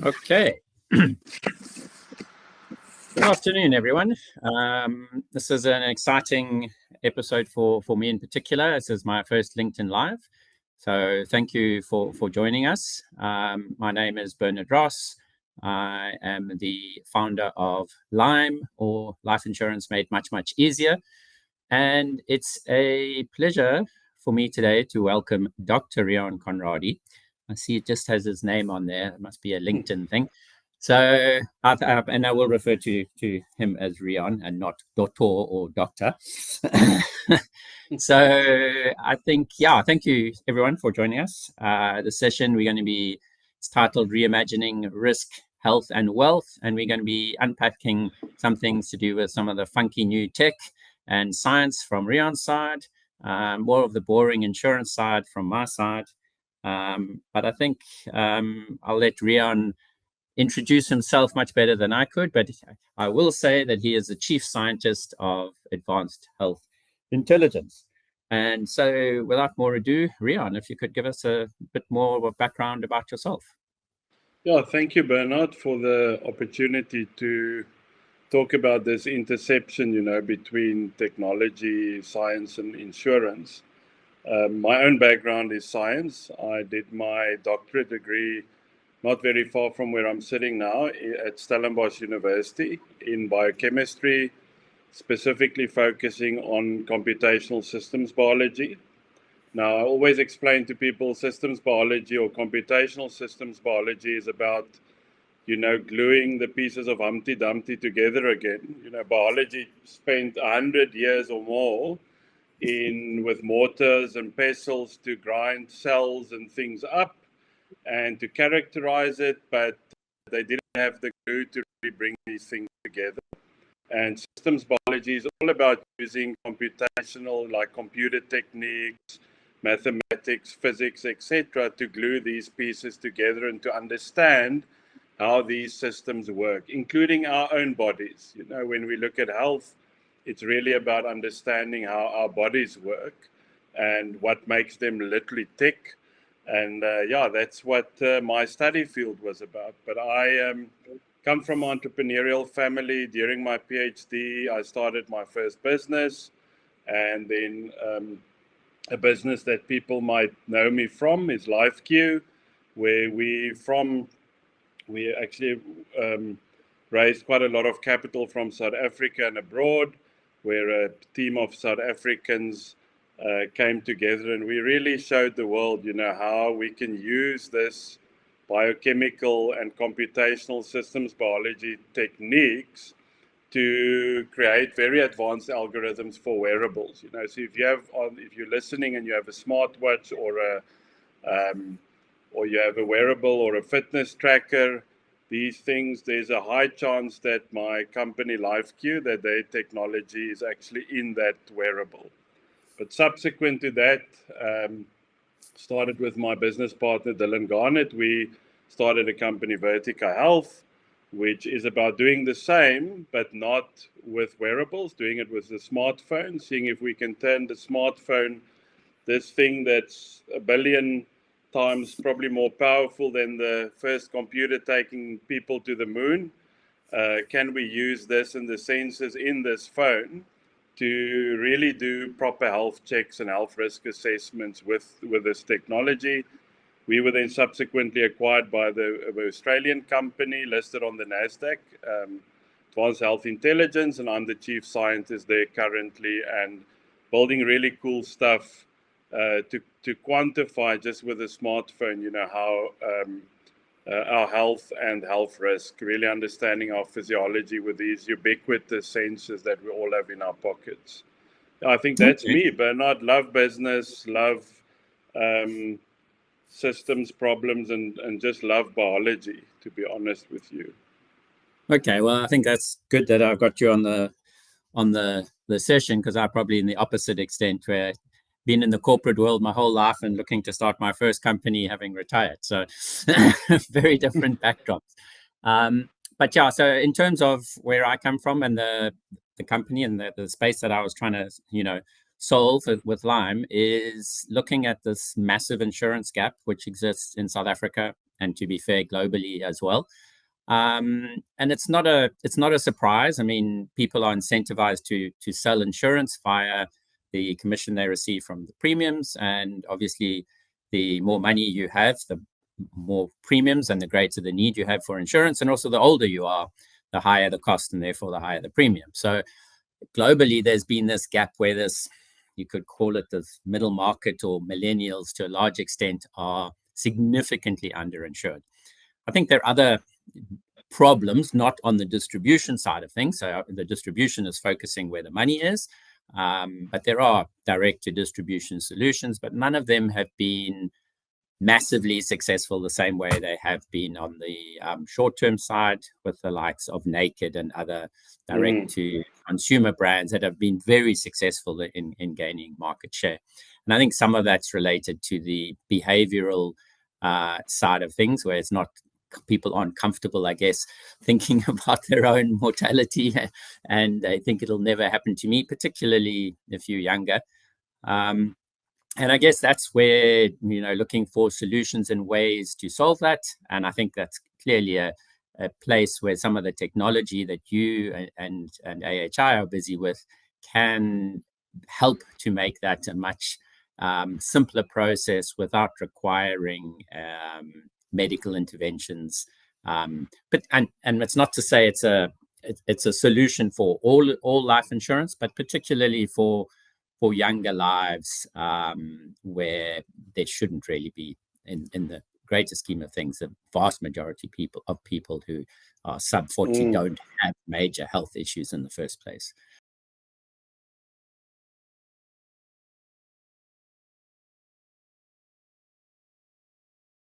Okay. Good afternoon, everyone. This is an exciting episode for me in particular. This is my first LinkedIn Live. So thank you for joining us. My name is Bernard Ross. I am the founder of LIMMME, or Life Insurance Made Much, Much Easier. And it's a pleasure for me today to welcome Dr. Riaan Conradie. I see it just has his name on there. It must be a LinkedIn thing. So, and I will refer to him as Riaan and not Doctor or Doctor. So I think, thank you everyone for joining us. The session it's titled Reimagining Risk, Health and Wealth. And we're going to be unpacking some things to do with some of the funky new tech and science from Riaan's side, more of the boring insurance side from my side. But I think I'll let Riaan introduce himself much better than I could, but I will say that he is the chief scientist of advanced health intelligence. And so without more ado, Riaan, if you could give us a bit more of a background about yourself. Yeah, thank you, Bernard, for the opportunity to talk about this intersection, between technology, science, and insurance. My own background is science. I did my doctorate degree not very far from where I'm sitting now at Stellenbosch University in biochemistry, specifically focusing on computational systems biology. Now, I always explain to people systems biology or computational systems biology is about, gluing the pieces of Humpty Dumpty together again. Biology spent 100 years or more with mortars and pestles to grind cells and things up and to characterize it, but they didn't have the glue to really bring these things together. And systems biology is all about using computational, like computer techniques, mathematics, physics, etc., to glue these pieces together and to understand how these systems work, including our own bodies. When we look at health, it's really about understanding how our bodies work and what makes them literally tick. And that's what my study field was about. But I come from an entrepreneurial family. During my PhD, I started my first business, and then a business that people might know me from is LifeQ, where we actually raised quite a lot of capital from South Africa and abroad, where a team of South Africans came together, and we really showed the world, how we can use this biochemical and computational systems biology techniques to create very advanced algorithms for wearables. So if you're listening and you have a smartwatch or you have a wearable or a fitness tracker, these things, there's a high chance that my company LifeQ, that their technology is actually in that wearable. But subsequent to that, started with my business partner, Dylan Garnett. We started a company, Vertica Health, which is about doing the same, but not with wearables, doing it with the smartphone, seeing if we can turn the smartphone, this thing that's 1 billion times probably more powerful than the first computer taking people to the moon. Can we use this and the sensors in this phone to really do proper health checks and health risk assessments with this technology? We were then subsequently acquired by the Australian company listed on the NASDAQ, Advanced Health Intelligence, and I'm the chief scientist there currently, and building really cool stuff to quantify just with a smartphone, how our health and health risk, really understanding our physiology with these ubiquitous sensors that we all have in our pockets. I think that's me, Bernard. Love business, love systems problems, and just love biology, to be honest with you. Okay, well, I think that's good that I've got you on the session, because I'm probably in the opposite extent, where been in the corporate world my whole life and looking to start my first company having retired. So very different backdrops. But yeah, so in terms of where I come from and the company and the space that I was trying to, solve with LIMMME is looking at this massive insurance gap which exists in South Africa and to be fair, globally as well. And it's not a surprise. I mean, people are incentivized to sell insurance via the commission they receive from the premiums, and obviously, the more money you have, the more premiums, and the greater the need you have for insurance, and also the older you are, the higher the cost, and therefore the higher the premium. So globally, there's been this gap where this, you could call it the middle market, or millennials to a large extent, are significantly underinsured. I think there are other problems, not on the distribution side of things. So the distribution is focusing where the money is, but there are direct to distribution solutions, but none of them have been massively successful the same way they have been on the short-term side, with the likes of Naked and other direct-to-consumer brands that have been very successful in gaining market share. And I think some of that's related to the behavioral side of things, where it's not, people aren't comfortable, I guess, thinking about their own mortality, and they think it'll never happen to me, particularly if you're younger. And I guess that's where, looking for solutions and ways to solve that. And I think that's clearly a place where some of the technology that you and AHI are busy with can help to make that a much simpler process without requiring medical interventions. But it's not to say it's a solution for all life insurance, but particularly for younger lives, where there shouldn't really be, in the greater scheme of things, the vast majority of people who are sub 40 don't have major health issues in the first place.